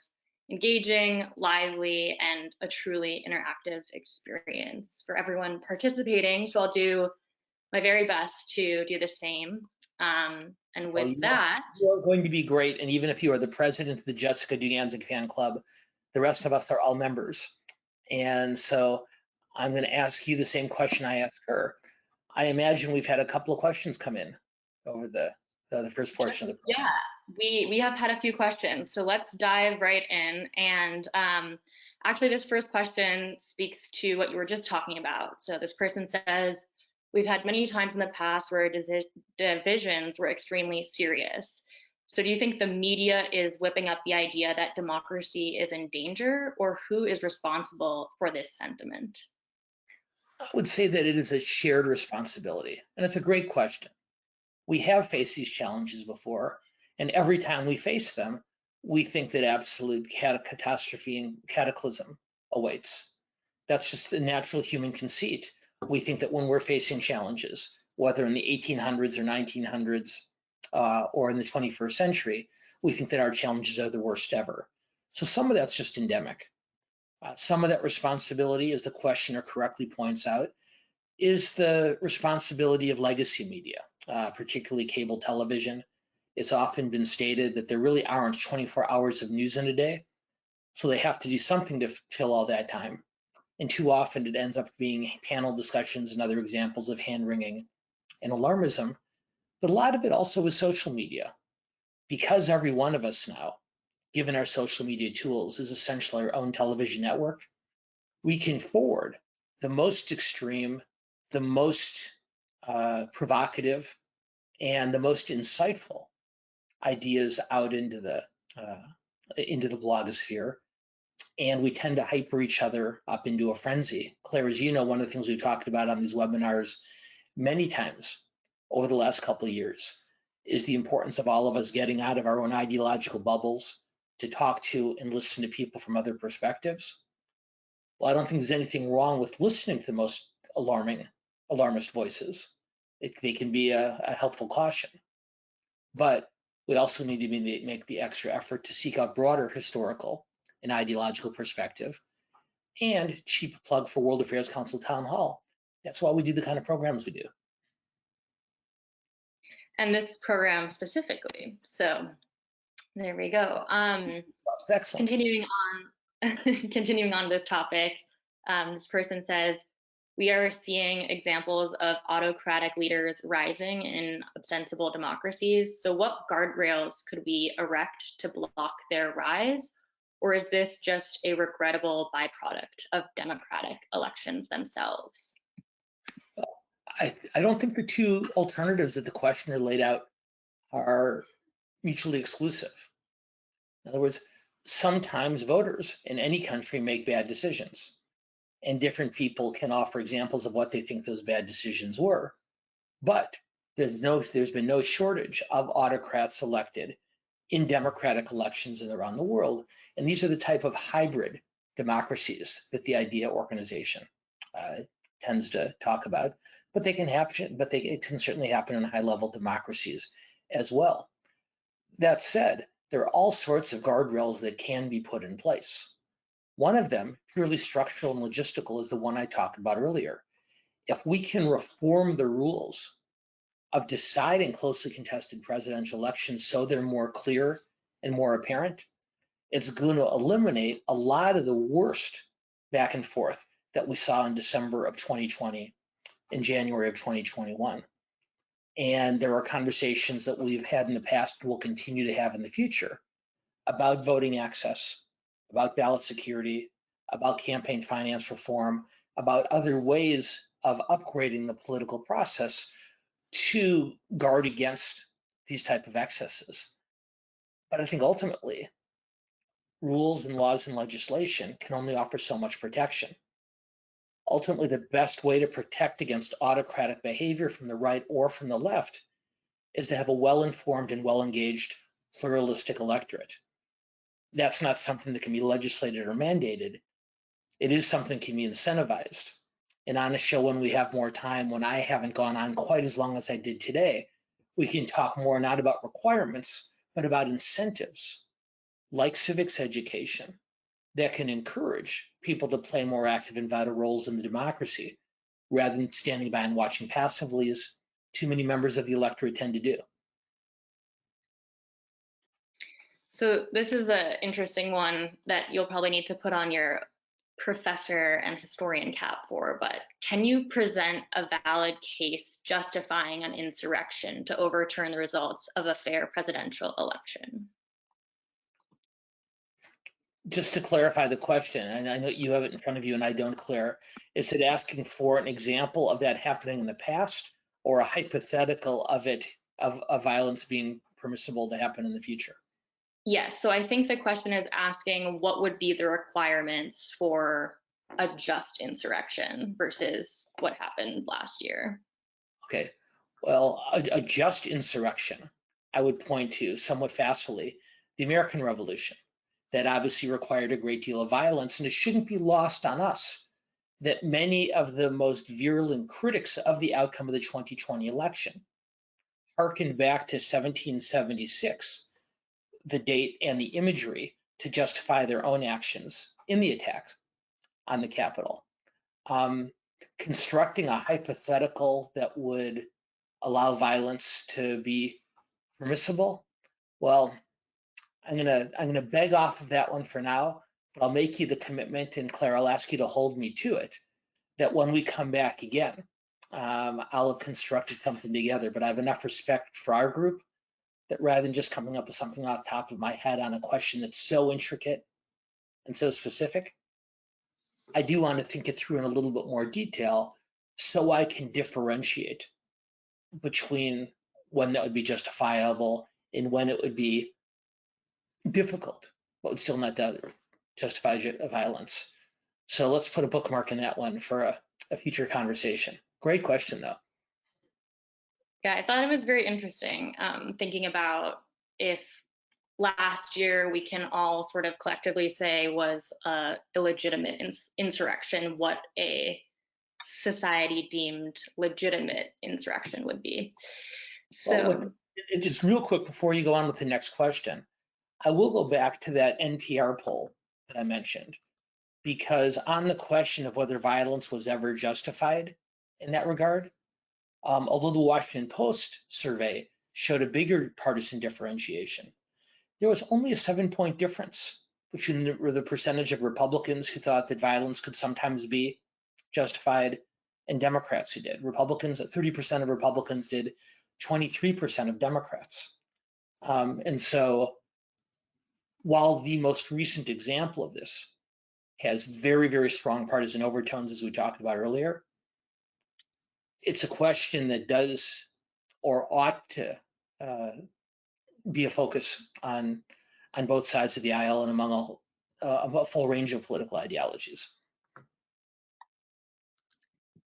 S3: engaging, lively, and a truly interactive experience for everyone participating. So I'll do my very best to do the same. And with that,
S2: you're going to be great. And even if you are the president of the Jessica Duganzik fan club, the rest of us are all members. And so I'm going to ask you the same question I asked her. I imagine we've had a couple of questions come in over the first portion of the program.
S3: Yeah, we have had a few questions. So let's dive right in. And actually, this first question speaks to what you were just talking about. So this person says, we've had many times in the past where divisions were extremely serious. So do you think the media is whipping up the idea that democracy is in danger, or who is responsible for this sentiment?
S2: I would say that it is a shared responsibility, and it's a great question. We have faced these challenges before, and every time we face them, we think that absolute catastrophe and cataclysm awaits. That's just the natural human conceit. We think that when we're facing challenges, whether in the 1800s or 1900s or in the 21st century, we think that our challenges are the worst ever. So some of that's just endemic. Some of that responsibility, as the questioner correctly points out, is the responsibility of legacy media, particularly cable television. It's often been stated that there really aren't 24 hours of news in a day, so they have to do something to fill all that time. And too often it ends up being panel discussions and other examples of hand-wringing and alarmism. But a lot of it also is social media. Because every one of us now, given our social media tools, is essentially our own television network, we can forward the most extreme, the most provocative, and the most insightful ideas out into the blogosphere. and we tend to hyper each other up into a frenzy. Claire, as you know, one of the things we've talked about on these webinars many times over the last couple of years is the importance of all of us getting out of our own ideological bubbles to talk to and listen to people from other perspectives. Well, I don't think there's anything wrong with listening to the most alarmist voices. They can be a helpful caution. But we also need to make the extra effort to seek out broader historical and ideological perspective. And cheap plug for World Affairs Council Town Hall. That's why we do the kind of programs we do.
S3: And this program specifically. So there we go.
S2: That's excellent.
S3: Continuing on this topic, this person says, we are seeing examples of autocratic leaders rising in ostensible democracies. So what guardrails could we erect to block their rise? Or is this just a regrettable byproduct of democratic elections themselves?
S2: I don't think the two alternatives that the questioner laid out are mutually exclusive. In other words, sometimes voters in any country make bad decisions, and different people can offer examples of what they think those bad decisions were. But there's been no shortage of autocrats elected in democratic elections around the world, and these are the type of hybrid democracies that the IDEA organization tends to talk about. But they can happen. It can certainly happen in high-level democracies as well. That said, there are all sorts of guardrails that can be put in place. One of them, purely structural and logistical, is the one I talked about earlier. If we can reform the rules of deciding closely contested presidential elections so they're more clear and more apparent, it's going to eliminate a lot of the worst back and forth that we saw in December of 2020 and January of 2021. And there are conversations that we've had in the past and will continue to have in the future about voting access, about ballot security, about campaign finance reform, about other ways of upgrading the political process to guard against these type of excesses. But I think ultimately, rules and laws and legislation can only offer so much protection. Ultimately, the best way to protect against autocratic behavior from the right or from the left is to have a well-informed and well-engaged pluralistic electorate. That's not something that can be legislated or mandated. It is something that can be incentivized. And on a show when we have more time, when I haven't gone on quite as long as I did today, we can talk more not about requirements, but about incentives, like civics education, that can encourage people to play more active and vital roles in the democracy, rather than standing by and watching passively, as too many members of the electorate tend to do.
S3: So this is an interesting one that you'll probably need to put on your professor and historian cap for, but can you present a valid case justifying an insurrection to overturn the results of a fair presidential election?
S2: Just to clarify the question, and I know you have it in front of you and I don't, Claire, is it asking for an example of that happening in the past or a hypothetical of violence being permissible to happen in the future?
S3: Yes, so I think the question is asking what would be the requirements for a just insurrection versus what happened last year.
S2: Okay, well, a just insurrection, I would point to somewhat facilely the American Revolution. That obviously required a great deal of violence, and it shouldn't be lost on us that many of the most virulent critics of the outcome of the 2020 election harkened back to 1776, the date and the imagery, to justify their own actions in the attack on the Capitol. Constructing a hypothetical that would allow violence to be permissible, well, I'm gonna beg off of that one for now, but I'll make you the commitment, and Claire, I'll ask you to hold me to it, that when we come back again, I'll have constructed something together. But I have enough respect for our group that rather than just coming up with something off the top of my head on a question that's so intricate and so specific, I do want to think it through in a little bit more detail so I can differentiate between when that would be justifiable and when it would be difficult, but would still not justified violence. So let's put a bookmark in that one for a future conversation. Great question, though.
S3: Yeah, I thought it was very interesting, thinking about if last year we can all sort of collectively say was a illegitimate insurrection, what a society deemed legitimate insurrection would be. So,
S2: well, look, just real quick before you go on with the next question, I will go back to that NPR poll that I mentioned, because on the question of whether violence was ever justified in that regard, although the Washington Post survey showed a bigger partisan differentiation, there was only a 7-point difference between the percentage of Republicans who thought that violence could sometimes be justified and Democrats who did. Republicans, 30% of Republicans did, 23% of Democrats. And so while the most recent example of this has very, very strong partisan overtones, as we talked about earlier, it's a question that does or ought to be a focus on both sides of the aisle and among a full range of political ideologies.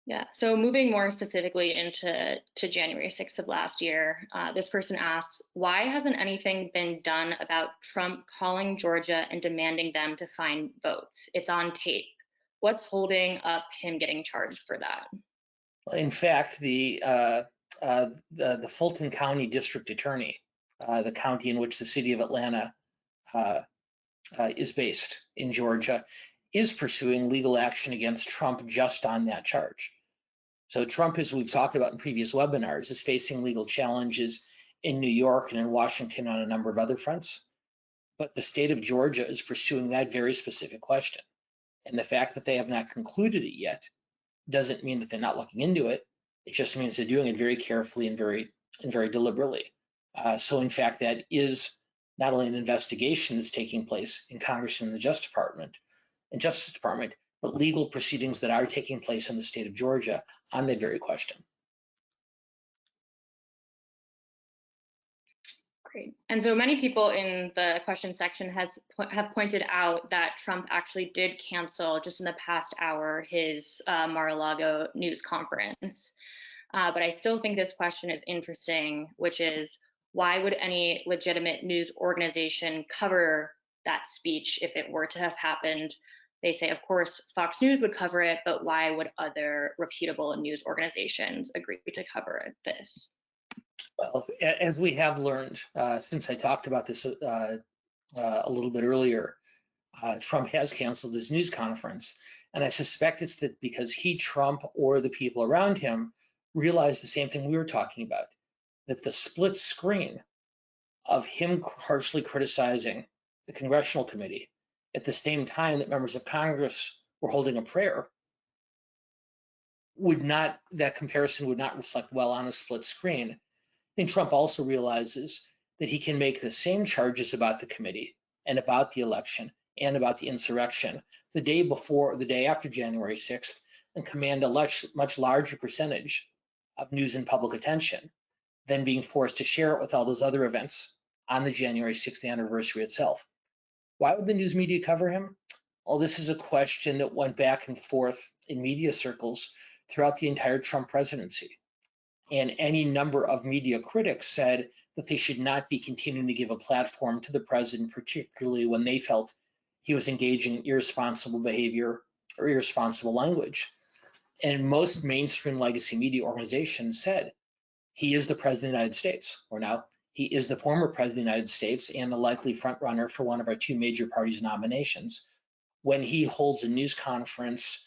S3: Yeah, so moving more specifically into January 6th of last year, this person asks, why hasn't anything been done about Trump calling Georgia and demanding them to find votes? It's on tape. What's holding up him getting charged for that?
S2: In fact, the Fulton County District Attorney, the county in which the city of Atlanta is based in Georgia, is pursuing legal action against Trump just on that charge. So Trump, as we've talked about in previous webinars, is facing legal challenges in New York and in Washington on a number of other fronts. But the state of Georgia is pursuing that very specific question. And the fact that they have not concluded it yet doesn't mean that they're not looking into it. It just means they're doing it very carefully and very deliberately. So in fact, that is not only an investigation that's taking place in Congress and the Justice Department, but legal proceedings that are taking place in the state of Georgia on that very question.
S3: Great. And so many people in the question section have pointed out that Trump actually did cancel just in the past hour his Mar-a-Lago news conference. But I still think this question is interesting, which is why would any legitimate news organization cover that speech if it were to have happened? They say, of course, Fox News would cover it, but why would other reputable news organizations agree to cover this?
S2: Well, as we have learned since I talked about this a little bit earlier, Trump has canceled his news conference. And I suspect it's that because he, Trump, or the people around him realized the same thing we were talking about, that the split screen of him harshly criticizing the congressional committee at the same time that members of Congress were holding a prayer that comparison would not reflect well on a split screen. I think Trump also realizes that he can make the same charges about the committee and about the election and about the insurrection the day before or the day after January 6th and command a much larger percentage of news and public attention than being forced to share it with all those other events on the January 6th anniversary itself. Why would the news media cover him? Well, this is a question that went back and forth in media circles throughout the entire Trump presidency. And any number of media critics said that they should not be continuing to give a platform to the president, particularly when they felt he was engaging in irresponsible behavior or irresponsible language. And most mainstream legacy media organizations said, he is the president of the United States, or now he is the former president of the United States and the likely front runner for one of our two major parties' nominations. When he holds a news conference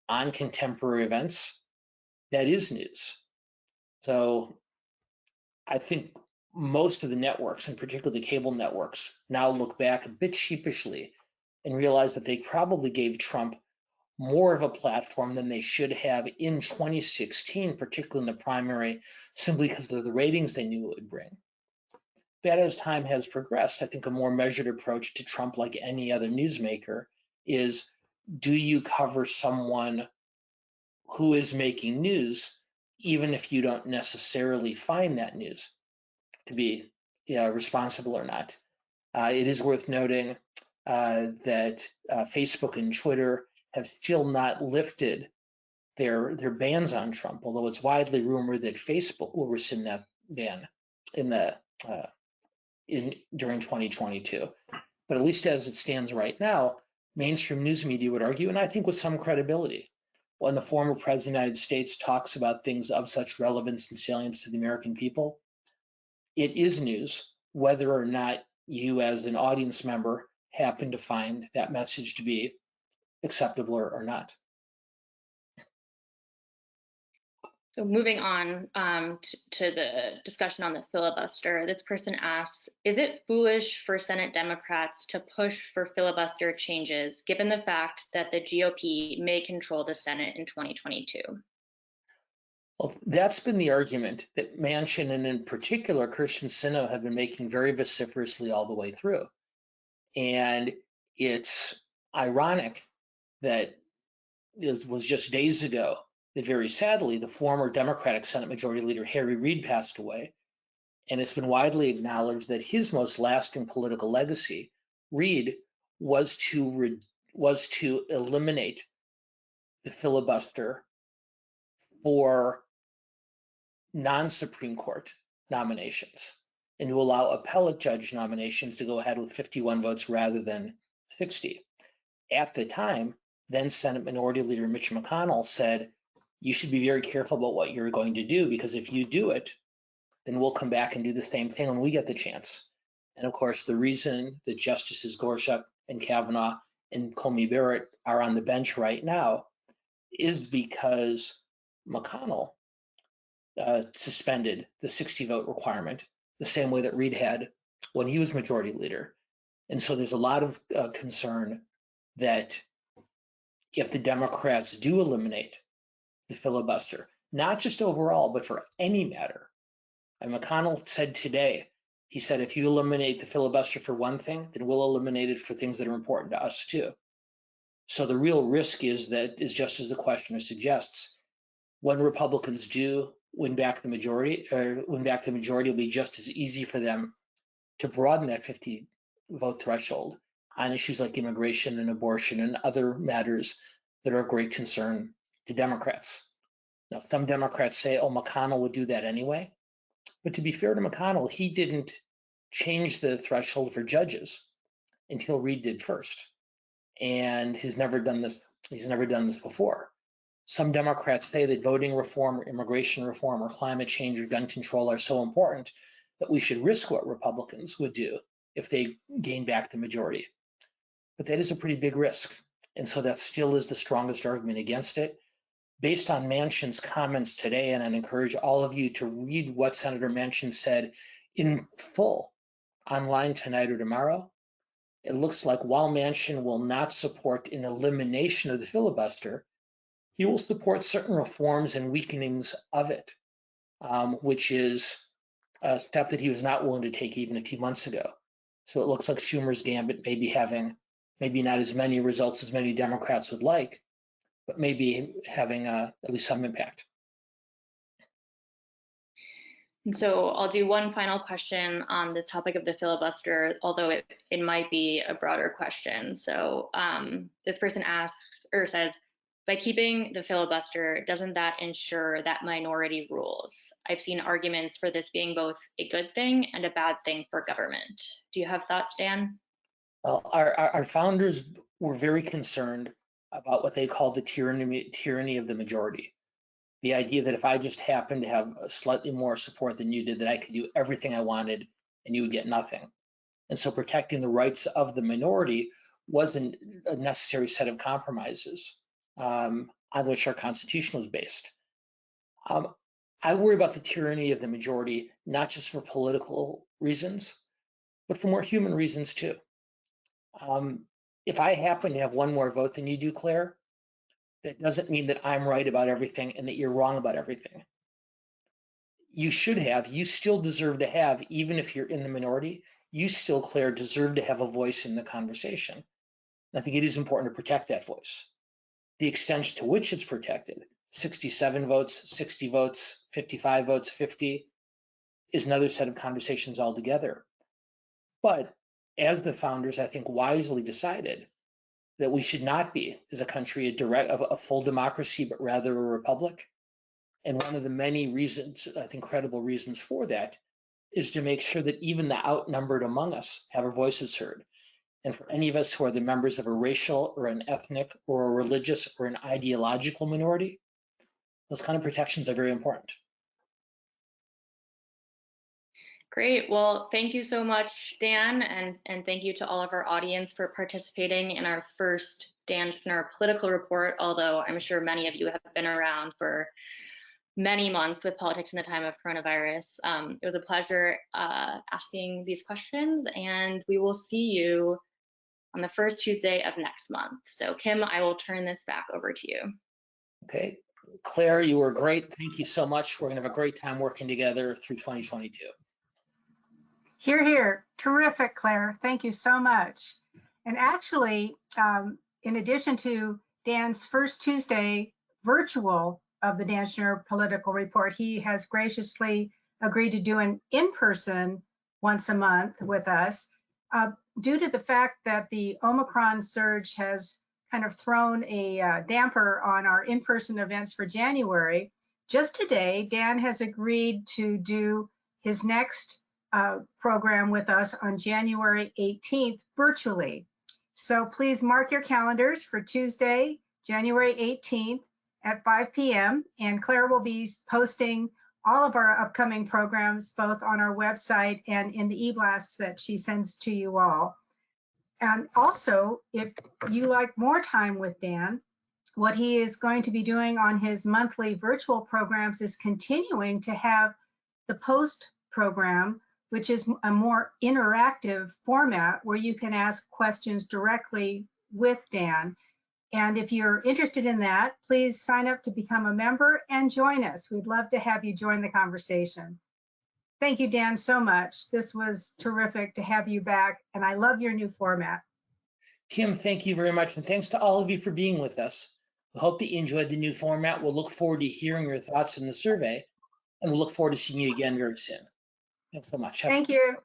S2: on contemporary events, that is news. So I think most of the networks, and particularly the cable networks, now look back a bit sheepishly and realize that they probably gave Trump more of a platform than they should have in 2016, particularly in the primary, simply because of the ratings they knew it would bring. But as time has progressed, I think a more measured approach to Trump, like any other newsmaker, is do you cover someone who is making news, even if you don't necessarily find that news to be responsible or not? It is worth noting that Facebook and Twitter have still not lifted their bans on Trump, although it's widely rumored that Facebook will rescind that ban during 2022. But at least as it stands right now, mainstream news media would argue, and I think with some credibility, when the former president of the United States talks about things of such relevance and salience to the American people, it is news whether or not you as an audience member happen to find that message to be acceptable or not.
S3: So moving on to the discussion on the filibuster, this person asks, is it foolish for Senate Democrats to push for filibuster changes, given the fact that the GOP may control the Senate in 2022?
S2: Well, that's been the argument that Manchin and in particular Kyrsten Sinema have been making very vociferously all the way through. And it's ironic that it was just days ago that very sadly, the former Democratic Senate Majority Leader Harry Reid passed away. And it's been widely acknowledged that his most lasting political legacy, Reid, was to eliminate the filibuster for non-Supreme Court nominations and to allow appellate judge nominations to go ahead with 51 votes rather than 60. At the time, then Senate Minority Leader Mitch MCConnell said, you should be very careful about what you're going to do, because if you do it, then we'll come back and do the same thing when we get the chance. And of course, the reason that Justices Gorsuch and Kavanaugh and Comey Barrett are on the bench right now is because McConnell suspended the 60 vote requirement the same way that Reid had when he was majority leader. And so there's a lot of concern that if the Democrats do eliminate the filibuster, not just overall, but for any matter. And McConnell said today, he said, if you eliminate the filibuster for one thing, then we'll eliminate it for things that are important to us too. So the real risk is just as the questioner suggests, when Republicans do win back the majority, it'll be just as easy for them to broaden that 50 vote threshold on issues like immigration and abortion and other matters that are of great concern to Democrats. Now, some Democrats say, oh, McConnell would do that anyway. But to be fair to McConnell, he didn't change the threshold for judges until Reid did first. And he's never done this before. Some Democrats say that voting reform or immigration reform or climate change or gun control are so important that we should risk what Republicans would do if they gain back the majority. But that is a pretty big risk. And so that still is the strongest argument against it. Based on Manchin's comments today, and I'd encourage all of you to read what Senator Manchin said in full online tonight or tomorrow, it looks like while Manchin will not support an elimination of the filibuster, he will support certain reforms and weakenings of it, which is a step that he was not willing to take even a few months ago. So it looks like Schumer's gambit may be having maybe not as many results as many Democrats would like, but maybe having at least some impact.
S3: And so I'll do one final question on this topic of the filibuster, although it might be a broader question. So this person asks or says, by keeping the filibuster, doesn't that ensure that minority rules? I've seen arguments for this being both a good thing and a bad thing for government. Do you have thoughts, Dan?
S2: Well, our founders were very concerned about what they called the tyranny of the majority. The idea that if I just happened to have slightly more support than you did, that I could do everything I wanted and you would get nothing. And so protecting the rights of the minority wasn't a necessary set of compromises on which our Constitution was based. I worry about the tyranny of the majority, not just for political reasons, but for more human reasons too. If I happen to have one more vote than you do, Claire, that doesn't mean that I'm right about everything and that you're wrong about everything. You still deserve to have, even if you're in the minority, you still, Claire, deserve to have a voice in the conversation. And I think it is important to protect that voice. The extent to which it's protected, 67 votes, 60 votes, 55 votes, 50, is another set of conversations altogether. But as the founders, I think, wisely decided that we should not be, as a country, a full democracy, but rather a republic. And one of the many reasons, I think, credible reasons for that is to make sure that even the outnumbered among us have our voices heard. And for any of us who are the members of a racial or an ethnic or a religious or an ideological minority, those kind of protections are very important.
S3: Great. Well, thank you so much, Dan, and thank you to all of our audience for participating in our first Dan Schnur Political Report, although I'm sure many of you have been around for many months with politics in the time of coronavirus. It was a pleasure asking these questions, and we will see you on the first Tuesday of next month. So Kim, I will turn this back over to you.
S2: Okay. Claire, you were great. Thank you so much. We're going to have a great time working together through 2022.
S1: Hear, hear. Terrific, Claire. Thank you so much. And actually, in addition to Dan's first Tuesday virtual of the Dan Schnur Political Report, he has graciously agreed to do an in-person once a month with us. Due to the fact that the Omicron surge has kind of thrown a damper on our in-person events for January, just today, Dan has agreed to do his next program with us on January 18th virtually. So please mark your calendars for Tuesday, January 18th at 5 p.m. And Claire will be posting all of our upcoming programs, both on our website and in the e-blasts that she sends to you all. And also, if you like more time with Dan, what he is going to be doing on his monthly virtual programs is continuing to have the post program, which is a more interactive format where you can ask questions directly with Dan. And if you're interested in that, please sign up to become a member and join us. We'd love to have you join the conversation. Thank you, Dan, so much. This was terrific to have you back, and I love your new format.
S2: Kim, thank you very much, and thanks to all of you for being with us. We hope that you enjoyed the new format. We'll look forward to hearing your thoughts in the survey, and we'll look forward to seeing you again very soon. Thanks so much.
S1: Thank you.